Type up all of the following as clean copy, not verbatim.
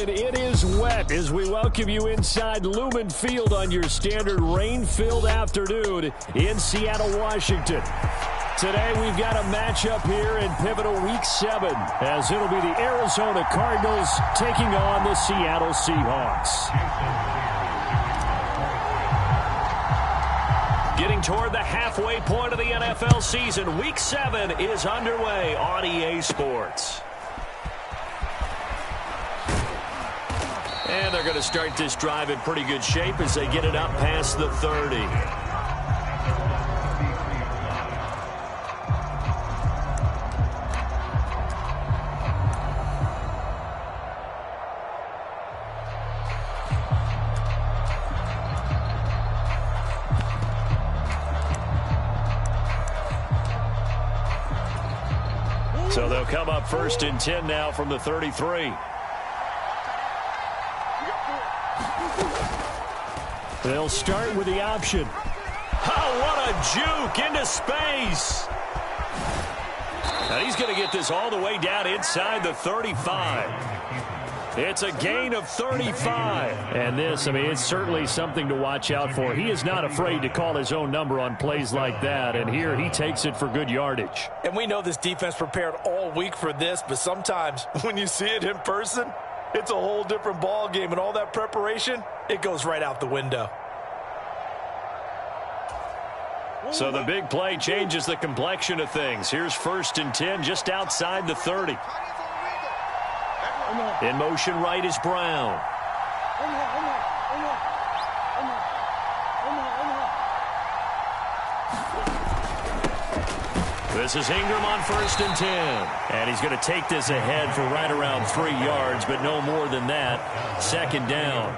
and it is wet as we welcome you inside Lumen Field on your standard rain-filled afternoon in Seattle, Washington. Today we've got a matchup here in pivotal Week 7 as it'll be the Arizona Cardinals taking on the Seattle Seahawks. Getting toward the halfway point of the NFL season, Week 7 is underway on EA Sports. And they're going to start this drive in pretty good shape as they get it up past the 30. So they'll come up 1st and 10 now from the 33. They'll start with the option. Oh, what a juke into space. And he's going to get this all the way down inside the 35. It's a gain of 35. And this, it's certainly something to watch out for. He is not afraid to call his own number on plays like that. And here he takes it for good yardage. And we know this defense prepared all week for this, but sometimes when you see it in person, it's a whole different ball game. And all that preparation, it goes right out the window. So the big play changes the complexion of things. Here's 1st and 10 just outside the 30. In motion right is Brown. This is Ingram on 1st and 10. And he's going to take this ahead for right around 3 yards, but no more than that. 2nd down.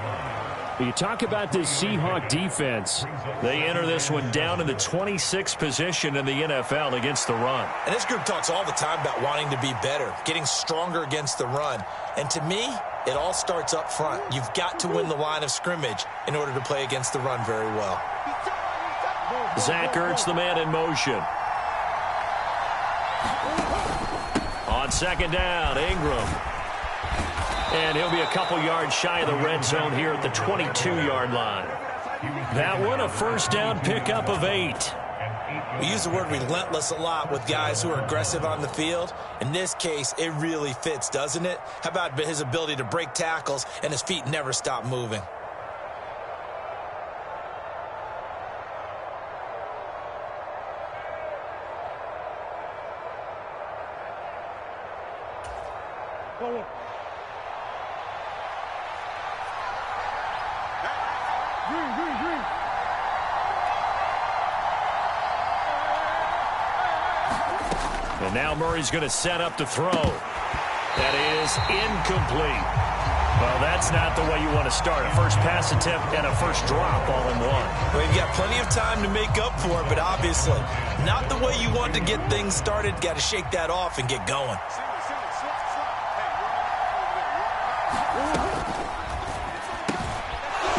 You talk about this Seahawk defense. They enter this one down in the 26th position in the NFL against the run. And this group talks all the time about wanting to be better, getting stronger against the run. And to me, it all starts up front. You've got to win the line of scrimmage in order to play against the run very well. Zach Ertz, the man in motion. On 2nd down, Ingram. And he'll be a couple yards shy of the red zone here at the 22-yard line. That one, a 1st down pickup of 8. We use the word relentless a lot with guys who are aggressive on the field. In this case, it really fits, doesn't it? How about his ability to break tackles and his feet never stop moving? And now Murray's going to set up to throw. That is incomplete. Well, that's not the way you want to start. A first pass attempt and a first drop all in one. Well, you've got plenty of time to make up for it, but obviously not the way you want to get things started. Got to shake that off and get going.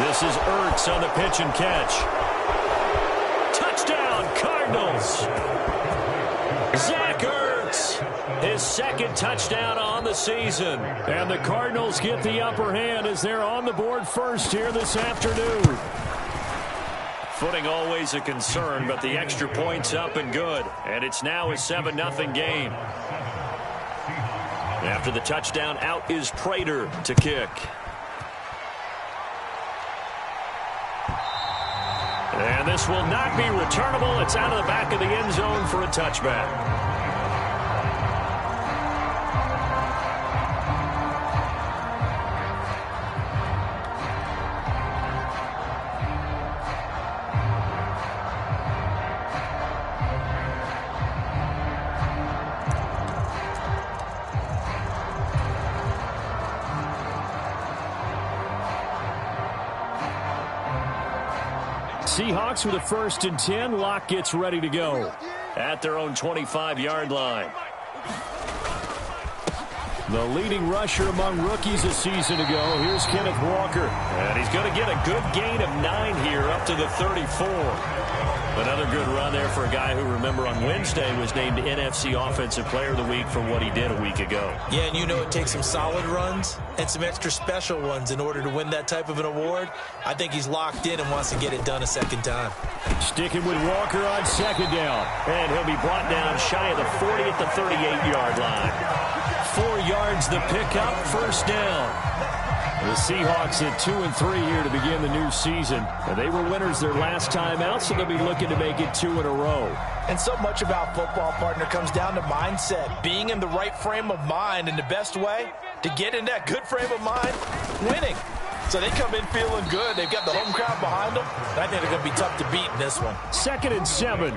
This is Ertz on the pitch and catch. Touchdown, Cardinals. Zach Ertz, his 2nd touchdown on the season. And the Cardinals get the upper hand as they're on the board first here this afternoon. Footing always a concern, but the extra point's up and good. And it's now a 7-0 game. After the touchdown, out is Prater to kick. And this will not be returnable. It's out of the back of the end zone for a touchback. Seahawks with a 1st and 10. Locke gets ready to go at their own 25-yard line. The leading rusher among rookies a season ago. Here's Kenneth Walker. And he's going to get a good gain of 9 here up to the 34. Another good run there for a guy who, remember, on Wednesday was named NFC Offensive Player of the Week for what he did a week ago. Yeah, and you know it takes some solid runs and some extra special ones in order to win that type of an award. I think he's locked in and wants to get it done a second time. Sticking with Walker on second down. And he'll be brought down shy of the 40 at the 38-yard line. 4 yards the pickup, first down. The Seahawks at 2-3 here to begin the new season. And they were winners their last time out, so they'll be looking to make it 2 in a row. And so much about football, partner, comes down to mindset. Being in the right frame of mind, and the best way to get in that good frame of mind, winning. So they come in feeling good. They've got the home crowd behind them. I think they're going to be tough to beat in this one. 2nd and 7.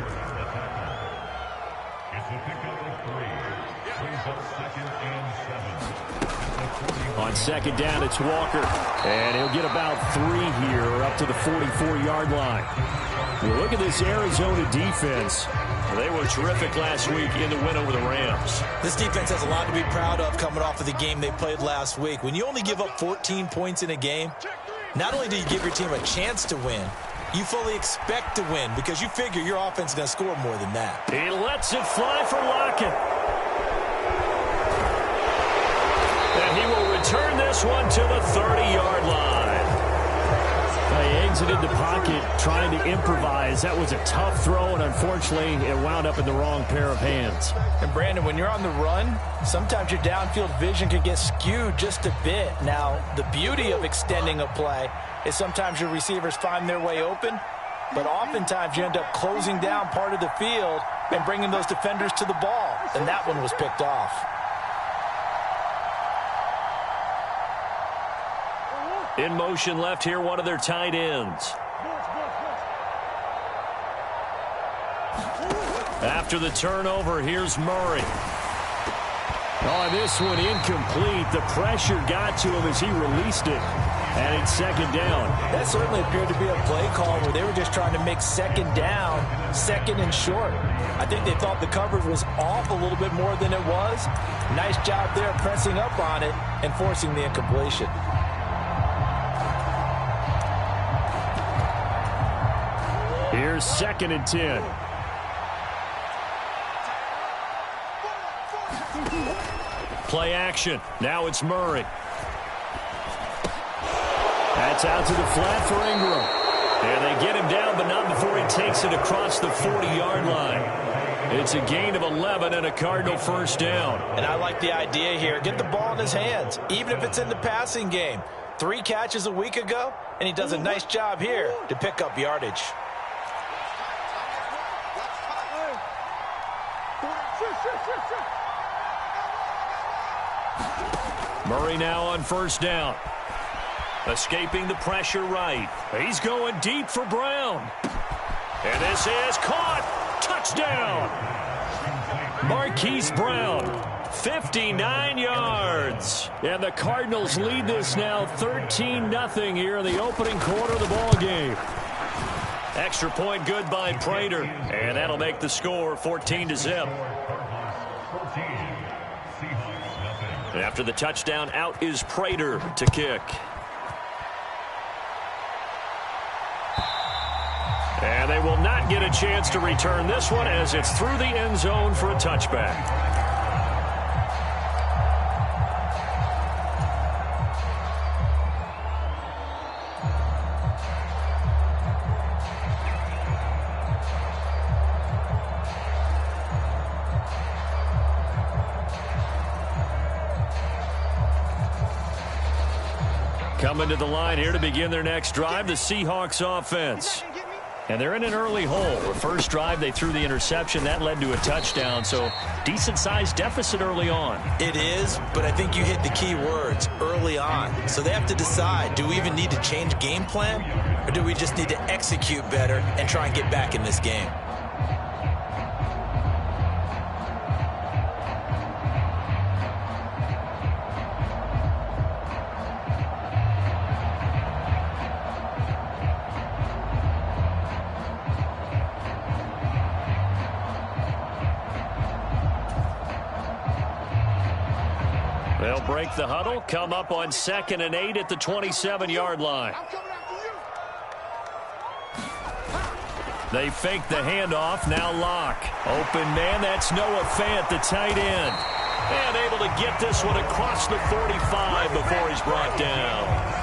On second down, it's Walker. And he'll get about 3 here, up to the 44-yard line. You look at this Arizona defense. They were terrific last week in the win over the Rams. This defense has a lot to be proud of coming off of the game they played last week. When you only give up 14 points in a game, not only do you give your team a chance to win, you fully expect to win because you figure your offense is going to score more than that. He lets it fly for Lockett. And he will return this one to the 30-yard line. They exited the pocket trying to improvise. That was a tough throw, and unfortunately, it wound up in the wrong pair of hands. And, Brandon, when you're on the run, sometimes your downfield vision can get skewed just a bit. Now, the beauty of extending a play is sometimes your receivers find their way open, but oftentimes you end up closing down part of the field and bringing those defenders to the ball, and that one was picked off. In motion left here, one of their tight ends. After the turnover, here's Murray. Oh, this one incomplete. The pressure got to him as he released it. And it's second down. That certainly appeared to be a play call where they were just trying to make second down, second and short. I think they thought the coverage was off a little bit more than it was. Nice job there pressing up on it and forcing the incompletion. Here's 2nd and 10. Play action. Now it's Murray. That's out to the flat for Ingram. And they get him down, but not before he takes it across the 40-yard line. It's a gain of 11 and a Cardinal first down. And I like the idea here. Get the ball in his hands, even if it's in the passing game. 3 catches a week ago, and he does a nice job here to pick up yardage. Murray now on first down. Escaping the pressure right. He's going deep for Brown. And this is caught. Touchdown. Marquise Brown, 59 yards. And the Cardinals lead this now 13-0 here in the opening quarter of the ball game. Extra point good by Prater. And that'll make the score 14-0. After the touchdown, out is Prater to kick. And they will not get a chance to return this one as it's through the end zone for a touchback. Coming to the line here to begin their next drive, the Seahawks offense. And they're in an early hole. The first drive, they threw the interception. That led to a touchdown, so decent-sized deficit early on. It is, but I think you hit the key words, early on. So they have to decide, do we even need to change game plan, or do we just need to execute better and try and get back in this game? They'll break the huddle, come up on 2nd and 8 at the 27-yard line. They fake the handoff. Now Locke. Open man. That's Noah Fant, the tight end. And able to get this one across the 45 before he's brought down.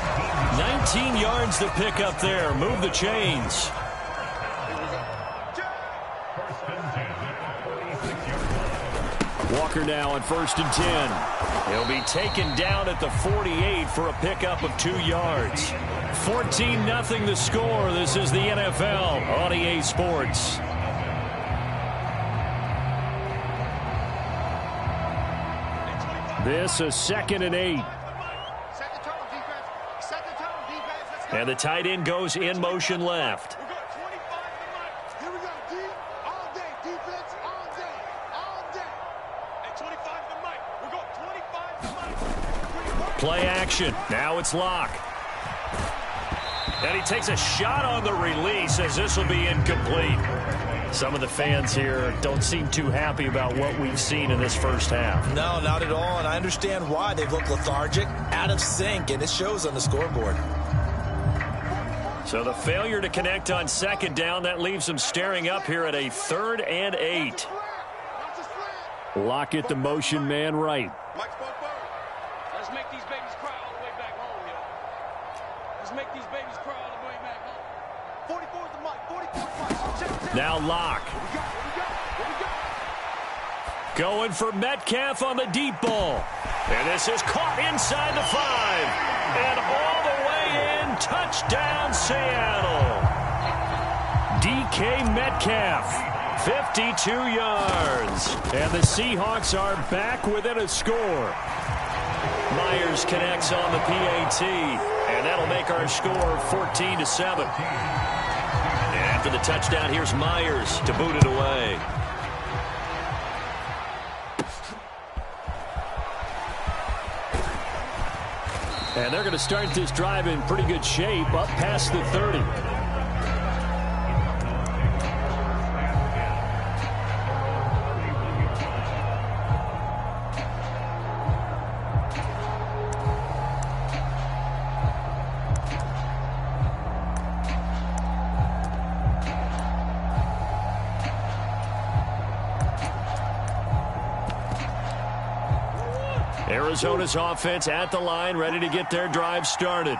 19 yards to pick up there. Move the chains. Walker now on 1st and 10. He'll be taken down at the 48 for a pickup of 2 yards. 14-0 the score. This is the NFL on EA Sports. This is 2nd and 8. And the tight end goes in motion left. Play action. Now it's Locke. And he takes a shot on the release as this will be incomplete. Some of the fans here don't seem too happy about what we've seen in this first half. No, not at all, and I understand why. They've looked lethargic, out of sync, and it shows on the scoreboard. So the failure to connect on 2nd down, that leaves them staring up here at a 3rd and 8. Lockett, the motion man right. Let's make these babies cry all the way back home, yo. Let's make these babies cry all the way back home. 44 is the mic. 44 is the mic. Now Locke. Going for Metcalf on the deep ball. And this is caught inside the 5. And all the way in. Touchdown, Seattle. DK Metcalf. 52 yards. And the Seahawks are back within a score. Myers connects on the PAT, and that'll make our score 14-7. And after the touchdown, here's Myers to boot it away. And they're going to start this drive in pretty good shape, up past the 30. Arizona's offense at the line, ready to get their drive started.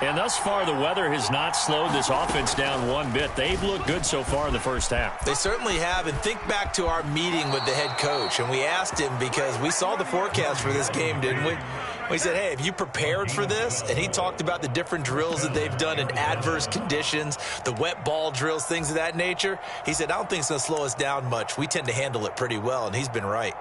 And thus far, the weather has not slowed this offense down one bit. They've looked good so far in the first half. They certainly have. And think back to our meeting with the head coach. And we asked him, because we saw the forecast for this game, didn't we? We said, hey, have you prepared for this? And he talked about the different drills that they've done in adverse conditions, the wet ball drills, things of that nature. He said, I don't think it's going to slow us down much. We tend to handle it pretty well, and he's been right.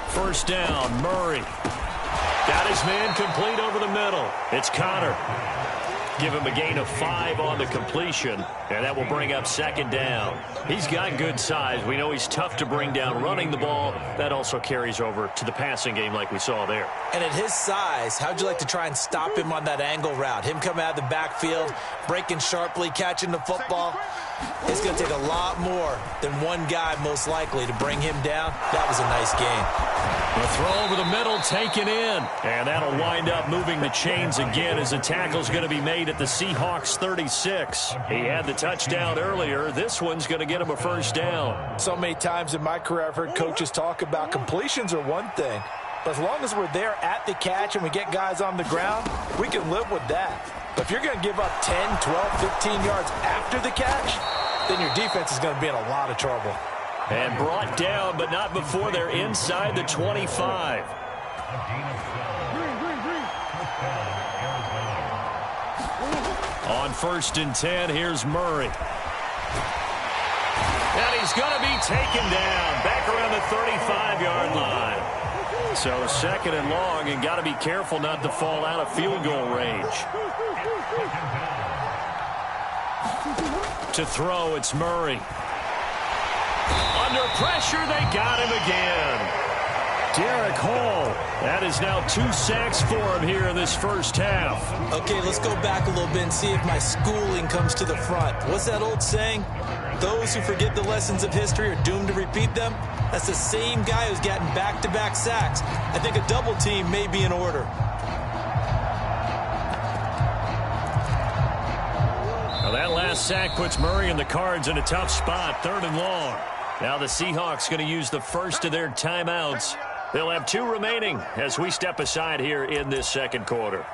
First down, Murray. Got his man complete over the middle. It's Connor. Give him a gain of 5 on the completion, and that will bring up 2nd down. He's got good size. We know he's tough to bring down running the ball. That also carries over to the passing game like we saw there. And at his size, how'd you like to try and stop him on that angle route? Him coming out of the backfield, breaking sharply, catching the football. It's going to take a lot more than one guy, most likely, to bring him down. That was a nice game. The throw over the middle taken in. And that'll wind up moving the chains again as the tackle's going to be made at the Seahawks 36. He had the touchdown earlier. This one's going to get him a first down. So many times in my career I've heard coaches talk about completions are one thing. But as long as we're there at the catch and we get guys on the ground, we can live with that. But if you're going to give up 10, 12, 15 yards after the catch, then your defense is going to be in a lot of trouble. And brought down, but not before they're inside the 25. On 1st and 10, here's Murray. And he's going to be taken down back around the 35-yard line. So 2nd and long, and got to be careful not to fall out of field goal range. To throw, it's Murray. Under pressure, they got him again. Derek Hall. That is now 2 sacks for him here in this first half. Okay, let's go back a little bit and see if my schooling comes to the front. What's that old saying? Those who forget the lessons of history are doomed to repeat them. That's the same guy who's gotten back-to-back sacks. I think a double team may be in order. Well, that last sack puts Murray and the Cards in a tough spot, 3rd and long. Now the Seahawks going to use the first of their timeouts. They'll have 2 remaining as we step aside here in this second quarter.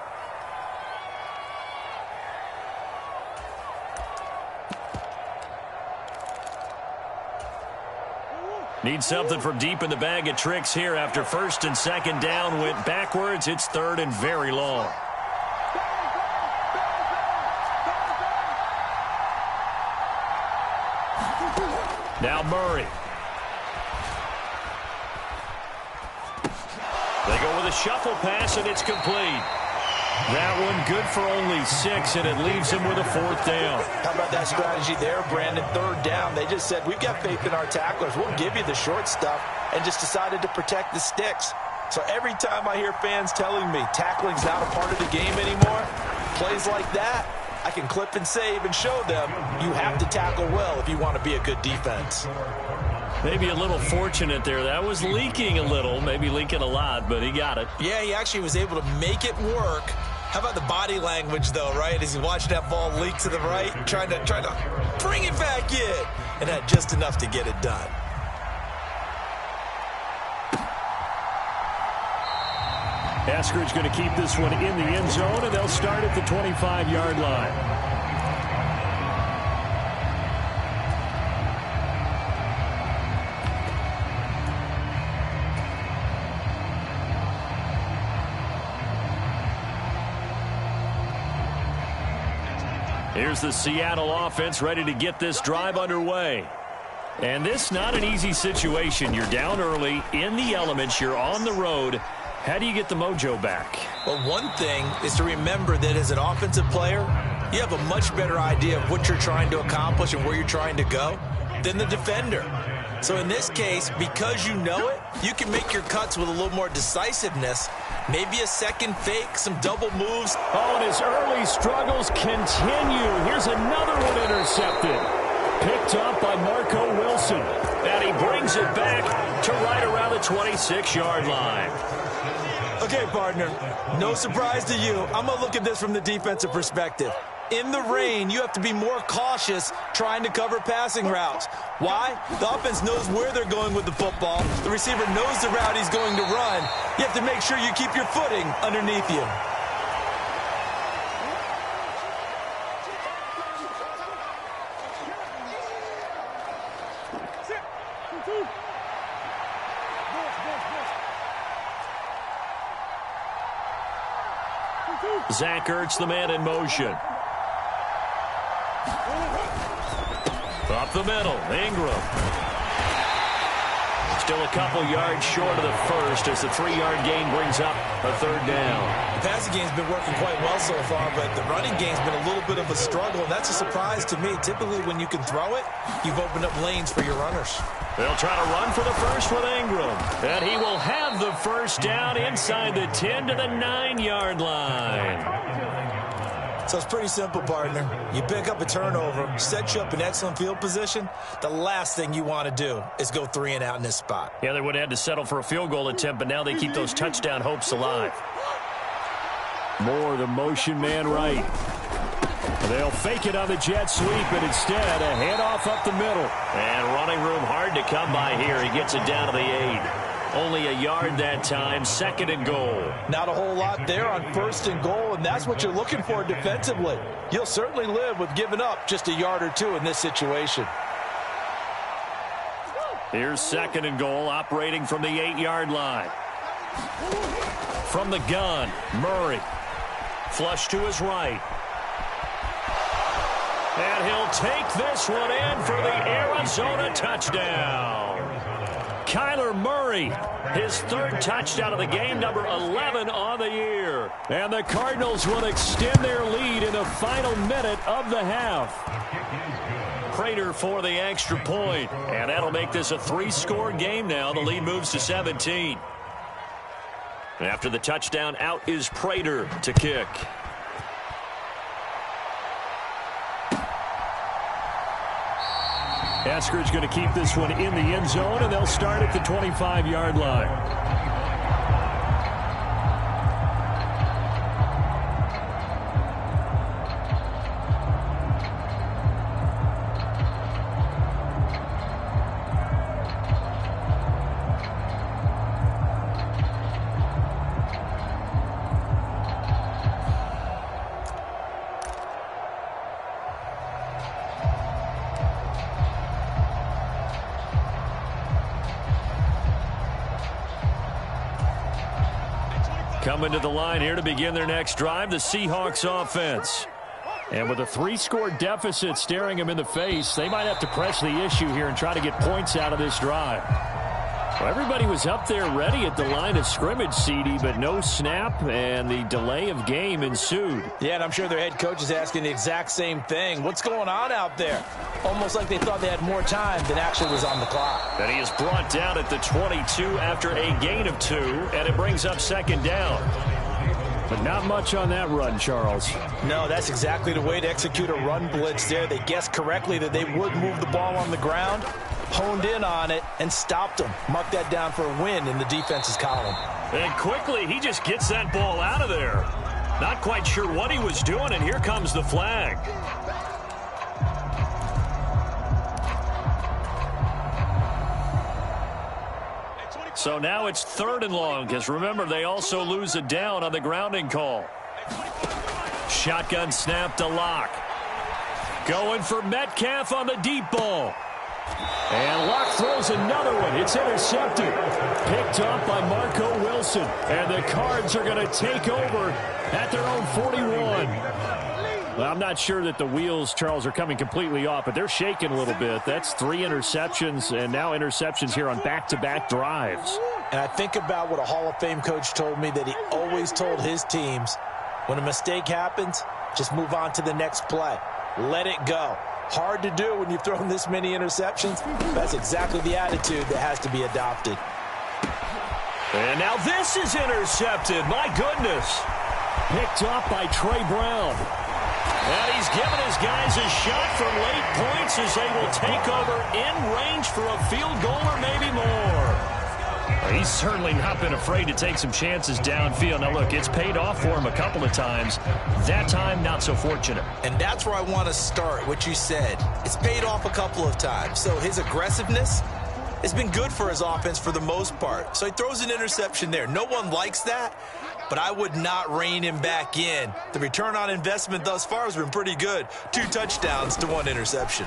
Need something from deep in the bag of tricks here after 1st and 2nd down went backwards. It's 3rd and very long. Now Murray. They go with a shuffle pass, and it's complete. That one good for only 6, and it leaves him with a 4th down. How about that strategy there, Brandon? 3rd down. They just said, we've got faith in our tacklers. We'll give you the short stuff, and just decided to protect the sticks. So every time I hear fans telling me tackling's not a part of the game anymore, plays like that, I can clip and save and show them you have to tackle well if you want to be a good defense. Maybe a little fortunate there. That was leaking a little, maybe leaking a lot, but he got it. Yeah, he actually was able to make it work. How about the body language, though, right? As he watched that ball leak to the right, trying to bring it back in, and had just enough to get it done. Eskridge going to keep this one in the end zone, and they'll start at the 25-yard line. Here's the Seattle offense ready to get this drive underway. And this not an easy situation. You're down early, in the elements, you're on the road. How do you get the mojo back? Well, one thing is to remember that as an offensive player, you have a much better idea of what you're trying to accomplish and where you're trying to go than the defender. So in this case, because you know it, you can make your cuts with a little more decisiveness. Maybe a second fake, some double moves. Oh, and his early struggles continue. Here's another one intercepted. Picked up by Marco Wilson. And he brings it back to right around the 26-yard line. Okay, partner, no surprise to you. I'm going to look at this from the defensive perspective. In the rain, you have to be more cautious trying to cover passing routes. Why? The offense knows where they're going with the football. The receiver knows the route he's going to run. You have to make sure you keep your footing underneath you. Zach Ertz, the man in motion. Up the middle, Ingram. Still a couple yards short of the first as the 3-yard gain brings up a 3rd down. The passing game's been working quite well so far, but the running game's been a little bit of a struggle, and that's a surprise to me. Typically, when you can throw it, you've opened up lanes for your runners. They'll try to run for the first with Ingram. And he will have the first down inside the 10 to the 9-yard line. So it's pretty simple, partner. You pick up a turnover, set you up in excellent field position. The last thing you want to do is go 3 and out in this spot. Yeah, they would have had to settle for a field goal attempt, but now they keep those touchdown hopes alive. Moore, the motion man right. They'll fake it on the jet sweep, and instead a handoff up the middle. And running room hard to come by here. He gets it down to the 8. Only a yard that time, 2nd and goal. Not a whole lot there on 1st and goal, and that's what you're looking for defensively. You'll certainly live with giving up just a yard or 2 in this situation. Here's 2nd and goal, operating from the 8-yard line. From the gun, Murray. Flush to his right. And he'll take this one in for the Arizona touchdown. Kyler Murray, his 3rd touchdown of the game, number 11 on the year. And the Cardinals will extend their lead in the final minute of the half. Prater for the extra point. And that'll make this a 3-score game now. The lead moves to 17. After the touchdown, out is Prater to kick. Eskridge going to keep this one in the end zone, and they'll start at the 25-yard line. Coming to the line here to begin their next drive, the Seahawks offense. And with a 3-score deficit staring them in the face, they might have to press the issue here and try to get points out of this drive. Well, everybody was up there ready at the line of scrimmage, CD, but no snap, and the delay of game ensued. Yeah, and I'm sure their head coach is asking the exact same thing. What's going on out there? Almost like they thought they had more time than actually was on the clock. And he is brought down at the 22 after a gain of 2, and it brings up second down. But not much on that run, Charles. No, that's exactly the way to execute a run blitz there. They guessed correctly that they would move the ball on the ground, honed in on it, and stopped them. Mark that down for a win in the defense's column. And quickly, he just gets that ball out of there. Not quite sure what he was doing, and here comes the flag. So now it's 3rd and long, because remember, they also lose a down on the grounding call. Shotgun snap to Locke. Going for Metcalf on the deep ball. And Locke throws another one. It's intercepted. Picked up by Marco Wilson. And the Cards are going to take over at their own 41. Well, I'm not sure that the wheels, Charles, are coming completely off, but they're shaking a little bit. That's 3 interceptions, and now interceptions here on back-to-back drives. And I think about what a Hall of Fame coach told me, that he always told his teams, when a mistake happens, just move on to the next play. Let it go. Hard to do when you've thrown this many interceptions. That's exactly the attitude that has to be adopted. And now this is intercepted. My goodness. Picked up by Trey Brown. And he's given his guys a shot from late points as they will take over in range for a field goal or maybe more. He's certainly not been afraid to take some chances downfield. Now, look, it's paid off for him a couple of times. That time, not so fortunate. And that's where I want to start, what you said. It's paid off a couple of times. So his aggressiveness has been good for his offense for the most part. So he throws an interception there. No one likes that, but I would not rein him back in. The return on investment thus far has been pretty good. 2 touchdowns to 1 interception.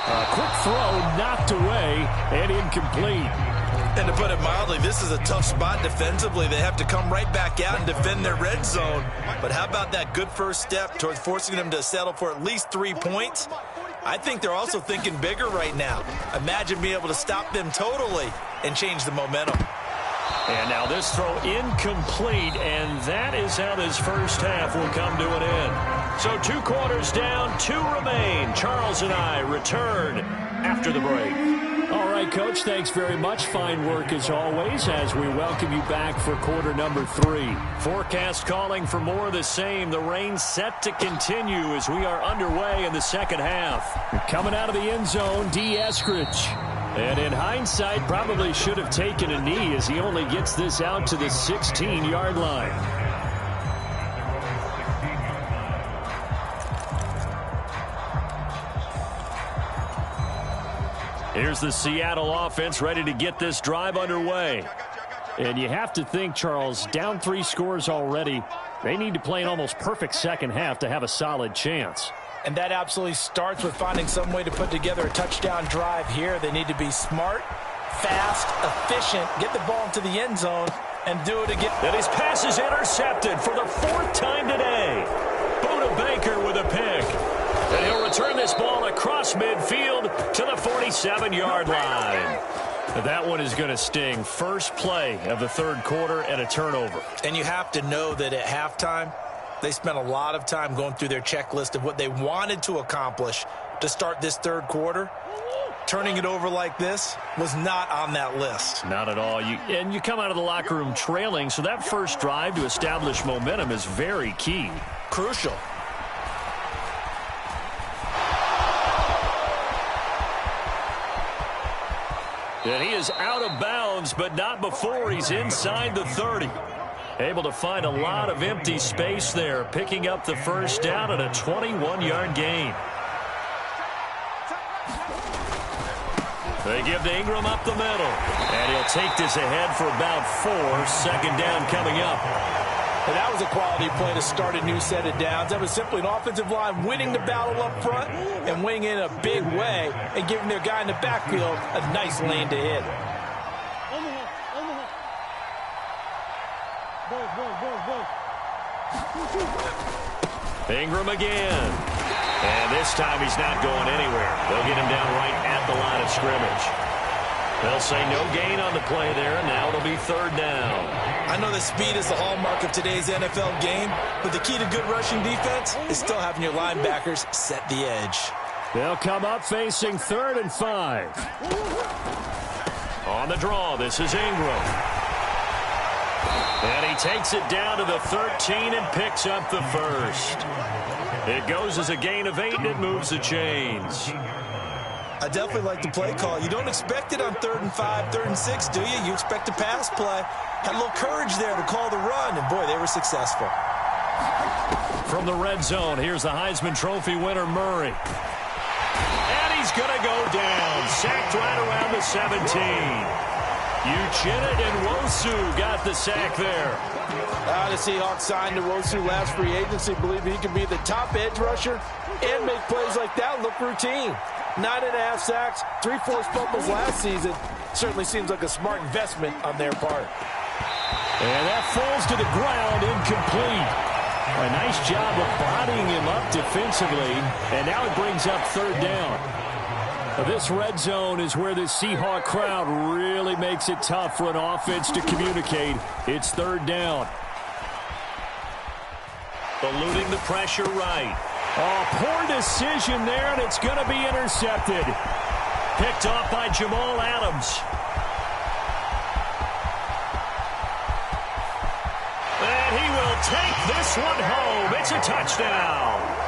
A quick throw knocked away and incomplete. And to put it mildly, this is a tough spot defensively. They have to come right back out and defend their red zone. But how about that good first step towards forcing them to settle for at least 3 points? I think they're also thinking bigger right now. Imagine being able to stop them totally and change the momentum. And now this throw incomplete, and that is how this first half will come to an end. So 2 quarters down, 2 remain. Charles and I return after the break. All right, Coach, thanks very much. Fine work as always as we welcome you back for quarter number 3. Forecast calling for more of the same. The rain set to continue as we are underway in the second half. Coming out of the end zone, D. Eskridge. And in hindsight, probably should have taken a knee as he only gets this out to the 16-yard line. Here's the Seattle offense ready to get this drive underway. And you have to think, Charles, down 3 scores already. They need to play an almost perfect second half to have a solid chance. And that absolutely starts with finding some way to put together a touchdown drive here. They need to be smart, fast, efficient, get the ball into the end zone, and do it again. And his pass is intercepted for the 4th time today. Buda Baker with a pick. And he'll return this ball across midfield to the 47-yard line. That one is going to sting. First play of the 3rd quarter and a turnover. And you have to know that at halftime, they spent a lot of time going through their checklist of what they wanted to accomplish to start this 3rd quarter. Turning it over like this was not on that list. Not at all. You come out of the locker room trailing, so that first drive to establish momentum is very key. Crucial. And he is out of bounds, but not before he's inside the 30. Able to find a lot of empty space there, picking up the first down at a 21-yard gain. They give to Ingram up the middle. And he'll take this ahead for about 4. Second down coming up. And that was a quality play to start a new set of downs. That was simply an offensive line winning the battle up front and winning in a big way and giving their guy in the backfield a nice lane to hit. Ingram again. And this time he's not going anywhere. They'll get him down right at the line of scrimmage. They'll say no gain on the play there. Now it'll be third down. I know that speed is the hallmark of today's NFL game, but the key to good rushing defense is still having your linebackers set the edge. They'll come up facing 3rd and 5. On the draw, this is Ingram. And he takes it down to the 13 and picks up the first. It goes as a gain of 8, and it moves the chains. I definitely like the play call. You don't expect it on 3rd and 5, 3rd and 6, do you? You expect a pass play. Had a little courage there to call the run, and boy, they were successful. From the red zone, here's the Heisman Trophy winner, Murray. And he's going to go down. Sacked right around the 17. Uchenna and Wosu got the sack there. The Seahawks signed Wosu last free agency. Believe he can be the top edge rusher and make plays like that look routine. 9.5 sacks, 3 forced fumbles last season. Certainly seems like a smart investment on their part. And that falls to the ground, incomplete. A nice job of bodying him up defensively, and now it brings up third down. This red zone is where the Seahawk crowd really makes it tough for an offense to communicate. It's third down. Eluding the pressure right. Oh, poor decision there, and it's going to be intercepted. Picked off by Jamal Adams. And he will take this one home. It's a touchdown.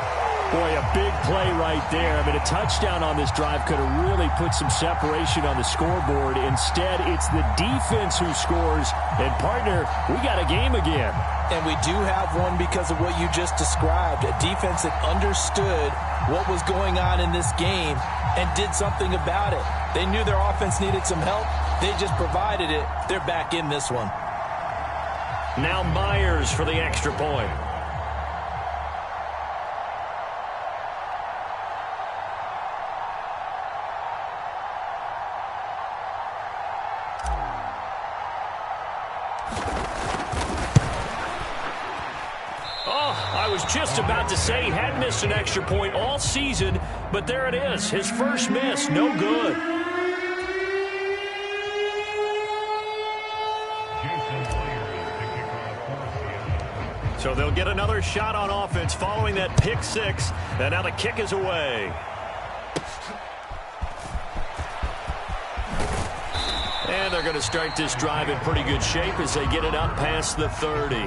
Boy, a big play right there. I mean, a touchdown on this drive could have really put some separation on the scoreboard. Instead, it's the defense who scores. And, partner, we got a game again. And we do have one because of what you just described. A defense that understood what was going on in this game and did something about it. They knew their offense needed some help. They just provided it. They're back in this one. Now Myers for the extra point. Just about to say he hadn't missed an extra point all season, but there it is. His first miss, no good. So they'll get another shot on offense following that pick six, and now the kick is away. And they're going to start this drive in pretty good shape as they get it up past the 30.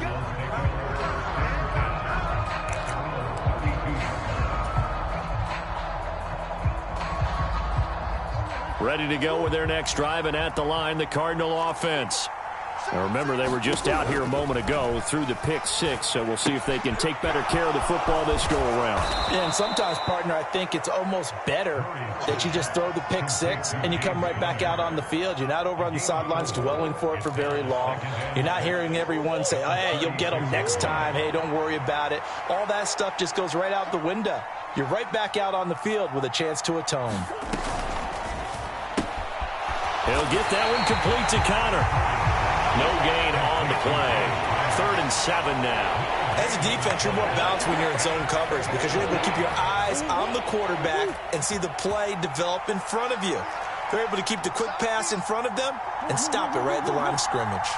Ready to go with their next drive, and at the line, the Cardinal offense. Now remember, they were just out here a moment ago through the pick six, so we'll see if they can take better care of the football this go-around. And sometimes, partner, I think it's almost better that you just throw the pick six and you come right back out on the field. You're not over on the sidelines dwelling for it for very long. You're not hearing everyone say, oh, hey, you'll get them next time. Hey, don't worry about it. All that stuff just goes right out the window. You're right back out on the field with a chance to atone. He'll get that one complete to Connor. No gain on the play. 3rd and 7 now. As a defense, you're more balanced when you're in zone coverage because you're able to keep your eyes on the quarterback and see the play develop in front of you. They're able to keep the quick pass in front of them and stop it right at the line of scrimmage.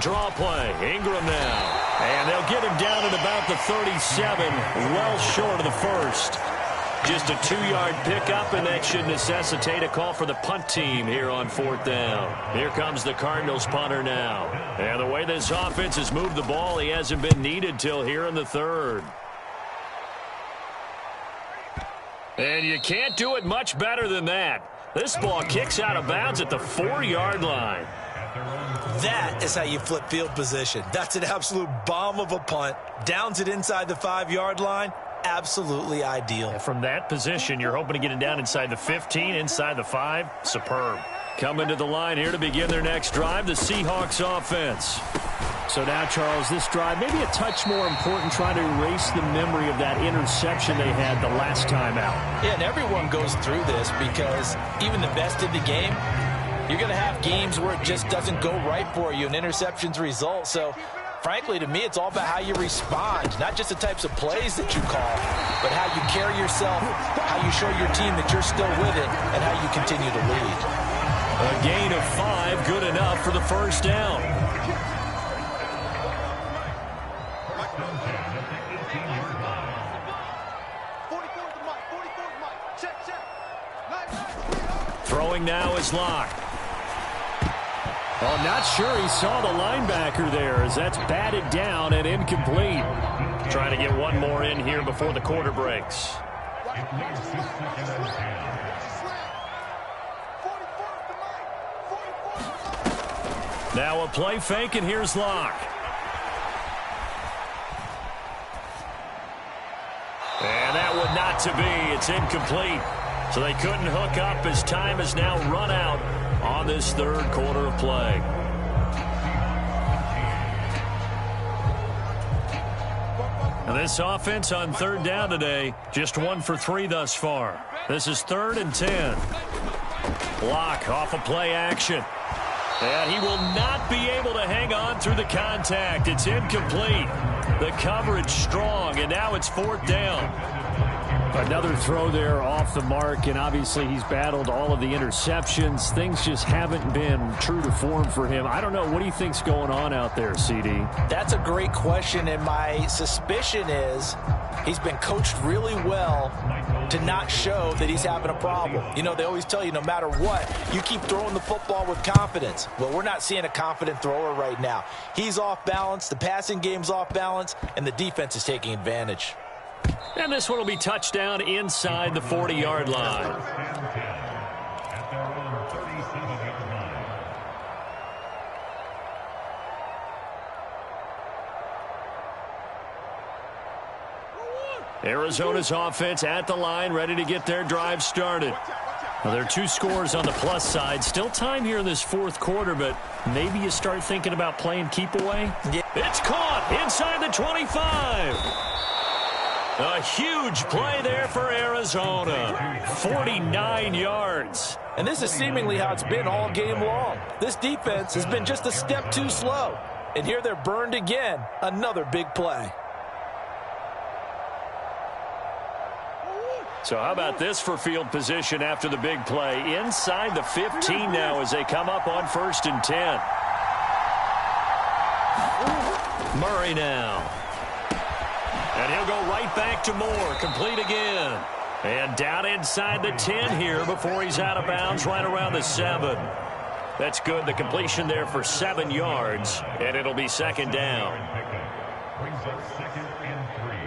Draw play. Ingram now. And they'll get him down at about the 37, well short of the first. Just a 2-yard pickup, and that should necessitate a call for the punt team here on 4th down. Here comes the Cardinals punter now. And the way this offense has moved the ball, he hasn't been needed till here in the 3rd. And you can't do it much better than that. This ball kicks out of bounds at the 4-yard line. That is how you flip field position. That's an absolute bomb of a punt. Downs it inside the 5-yard line. Absolutely ideal. And from that position, you're hoping to get it down inside the 15, inside the 5. Superb. Coming to the line here to begin their next drive, the Seahawks offense. So now, Charles, this drive maybe a touch more important, trying to erase the memory of that interception they had the last time out. Yeah, and everyone goes through this because even the best in the game, you're going to have games where it just doesn't go right for you, and interceptions result. So, frankly, to me, it's all about how you respond, not just the types of plays that you call, but how you carry yourself, how you show your team that you're still with it, and how you continue to lead. A gain of 5, good enough for the first down. Throwing now is Locke. Oh, not sure he saw the linebacker there, as that's batted down and incomplete. Trying to get one more in here before the quarter breaks. Now a play fake, and here's Locke. And that would not to be. It's incomplete. So they couldn't hook up as time has now run out on this 3rd quarter of play. And this offense on 3rd down today, just 1 for 3 thus far. This is 3rd and 10. Locke off of play action. And he will not be able to hang on through the contact. It's incomplete. The coverage strong, and now it's 4th down. Another throw there off the mark, and obviously he's battled all of the interceptions. Things just haven't been true to form for him. I don't know. What do you think's going on out there, CD? That's a great question, and my suspicion is he's been coached really well to not show that he's having a problem. You know, they always tell you no matter what, you keep throwing the football with confidence. Well, we're not seeing a confident thrower right now. He's off balance, the passing game's off balance, and the defense is taking advantage. And this one will be touchdown inside the 40-yard line. Arizona's offense at the line, ready to get their drive started. Well, there are 2 scores on the plus side. Still time here in this 4th quarter, but maybe you start thinking about playing keep away. Yeah. It's caught inside the 25. A huge play there for Arizona. 49 yards. And this is seemingly how it's been all game long. This defense has been just a step too slow. And here they're burned again. Another big play. So how about this for field position after the big play? Inside the 15 now as they come up on 1st and 10. Murray now. And he'll go right back to Moore. Complete again. And down inside the 10 here before he's out of bounds right around the 7. That's good. The completion there for 7 yards. And it'll be 2nd down. Brings up 2nd and 3.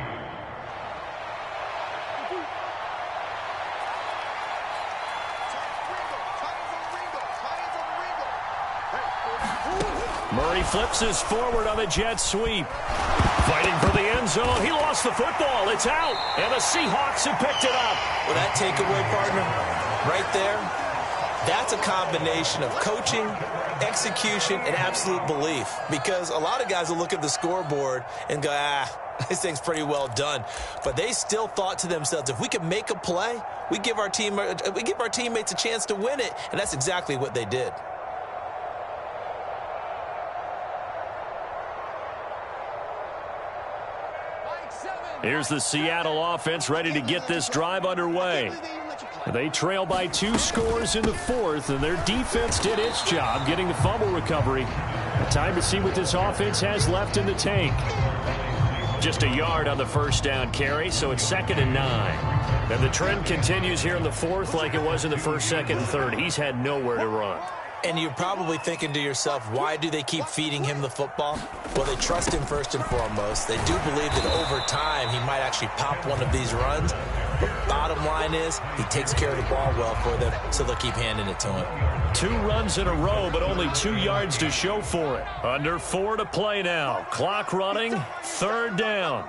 Murray flips this forward on the jet sweep. Fighting for the end zone. He lost the football. It's out. And the Seahawks have picked it up. Well, that takeaway, partner, right there, that's a combination of coaching, execution, and absolute belief. Because a lot of guys will look at the scoreboard and go, this thing's pretty well done. But they still thought to themselves, if we can make a play, we give our teammates a chance to win it. And that's exactly what they did. Here's the Seattle offense ready to get this drive underway. They trail by 2 scores in the 4th, and their defense did its job getting the fumble recovery. Time to see what this offense has left in the tank. Just a yard on the first down carry, so it's 2nd and 9. And the trend continues here in the 4th like it was in the 1st, 2nd, and 3rd. He's had nowhere to run. And you're probably thinking to yourself, why do they keep feeding him the football? Well, they trust him first and foremost. They do believe that over time he might actually pop one of these runs. But bottom line is he takes care of the ball well for them, so they'll keep handing it to him. 2 runs in a row, but only 2 yards to show for it. Under 4 to play now. Clock running, 3rd down.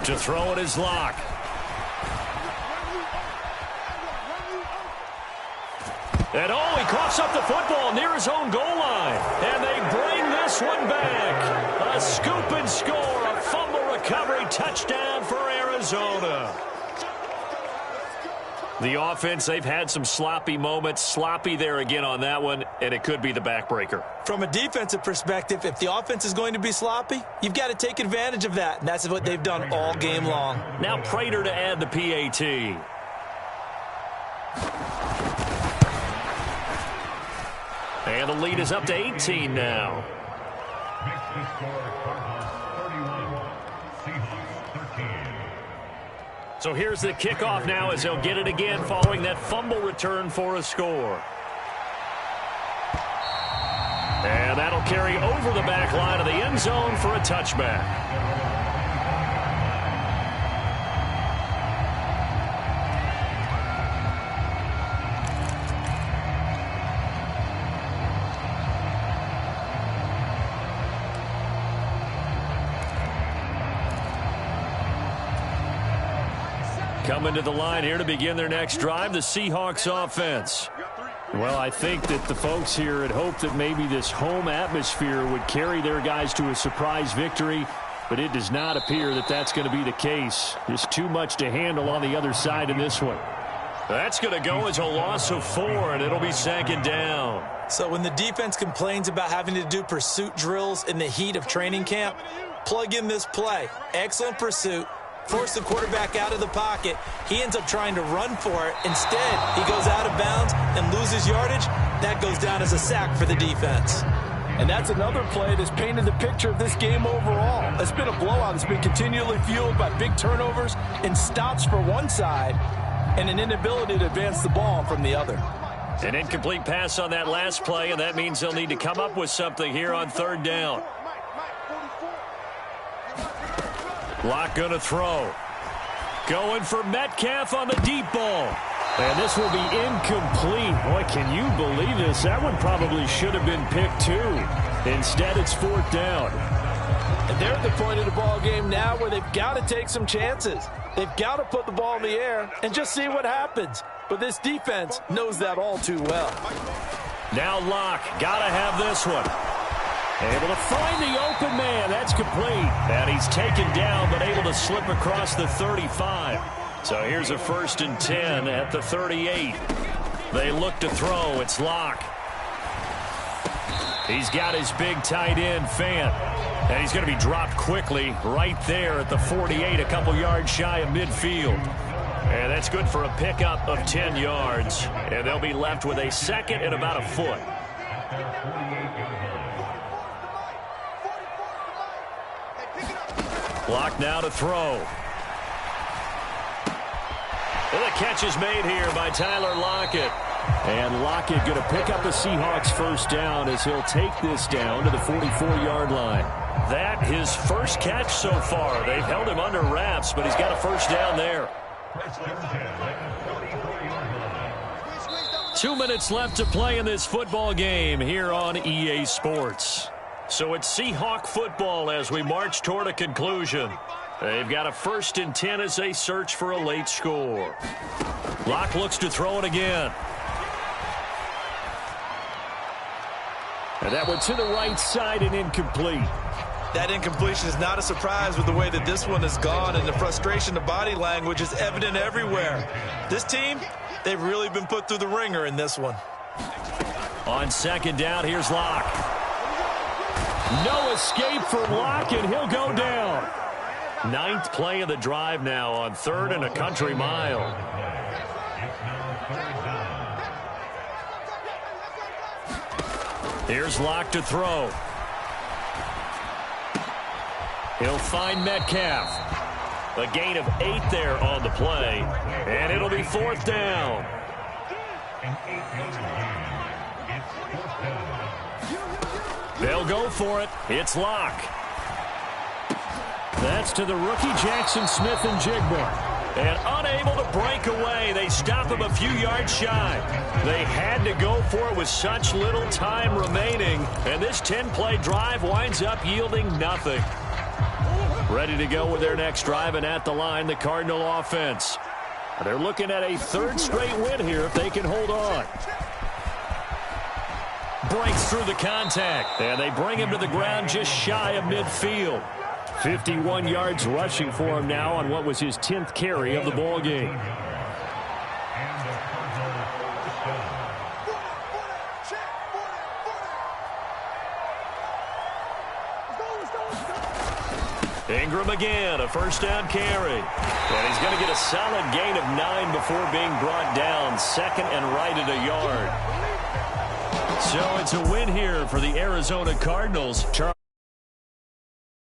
To throw it is Locke. And he coughs up the football near his own goal line. And they bring this one back. A scoop and score, a fumble recovery, touchdown for Arizona. The offense, they've had some sloppy moments. Sloppy there again on that one, and it could be the backbreaker. From a defensive perspective, if the offense is going to be sloppy, you've got to take advantage of that, and that's what they've done all game long. Now Prater to add the PAT. And the lead is up to 18 now. So here's the kickoff now as they'll get it again following that fumble return for a score. And that'll carry over the back line of the end zone for a touchback. Coming to the line here to begin their next drive, the Seahawks offense. Well, I think that the folks here had hoped that maybe this home atmosphere would carry their guys to a surprise victory, but it does not appear that that's going to be the case. Just too much to handle on the other side in this one. That's going to go as a loss of 4, and it'll be 2nd down. So when the defense complains about having to do pursuit drills in the heat of training camp, plug in this play. Excellent pursuit. Force the quarterback out of the pocket. He ends up trying to run for it. Instead, he goes out of bounds and loses yardage. That goes down as a sack for the defense. And that's another play that's painted the picture of this game overall. It's been a blowout. It's been continually fueled by big turnovers and stops for one side and an inability to advance the ball from the other. An incomplete pass on that last play, and that means they'll need to come up with something here on 3rd down. Locke going to throw. Going for Metcalf on the deep ball. And this will be incomplete. Boy, can you believe this? That one probably should have been picked too. Instead, it's 4th down. And they're at the point of the ball game now where they've got to take some chances. They've got to put the ball in the air and just see what happens. But this defense knows that all too well. Now Locke, got to have this one. Able to find the open man. That's complete. And he's taken down, but able to slip across the 35. So here's a 1st and 10 at the 38. They look to throw. It's Locke. He's got his big tight end, Fant. And he's going to be dropped quickly right there at the 48, a couple yards shy of midfield. And that's good for a pickup of 10 yards. And they'll be left with a 2nd and about a foot. Locke now to throw. Well, the catch is made here by Tyler Lockett. And Lockett going to pick up the Seahawks 1st down as he'll take this down to the 44-yard line. That his first catch so far. They've held him under wraps, but he's got a 1st down there. 2 minutes left to play in this football game here on EA Sports. So it's Seahawk football as we march toward a conclusion. They've got a 1st and 10 as they search for a late score. Locke looks to throw it again. And that one to the right side and incomplete. That incompletion is not a surprise with the way that this one has gone, and the frustration, the body language is evident everywhere. This team, they've really been put through the ringer in this one. On 2nd down, here's Locke. No escape for Locke, and he'll go down. Ninth play of the drive now on 3rd and a country mile. Here's Locke to throw. He'll find Metcalf. A gain of 8 there on the play, and it'll be 4th down. They'll go for it. It's Locke. That's to the rookie Jackson Smith-Njigba. And unable to break away, they stop him a few yards shy. They had to go for it with such little time remaining, and this 10-play drive winds up yielding nothing. Ready to go with their next drive, and at the line, the Cardinal offense. They're looking at a 3rd straight win here if they can hold on. Breaks through the contact, and they bring him to the ground just shy of midfield. 51 yards rushing for him now on what was his 10th carry of the ball game. Ingram again, a 1st down carry. And he's going to get a solid gain of 9 before being brought down. 2nd and right at a yard. So it's a win here for the Arizona Cardinals.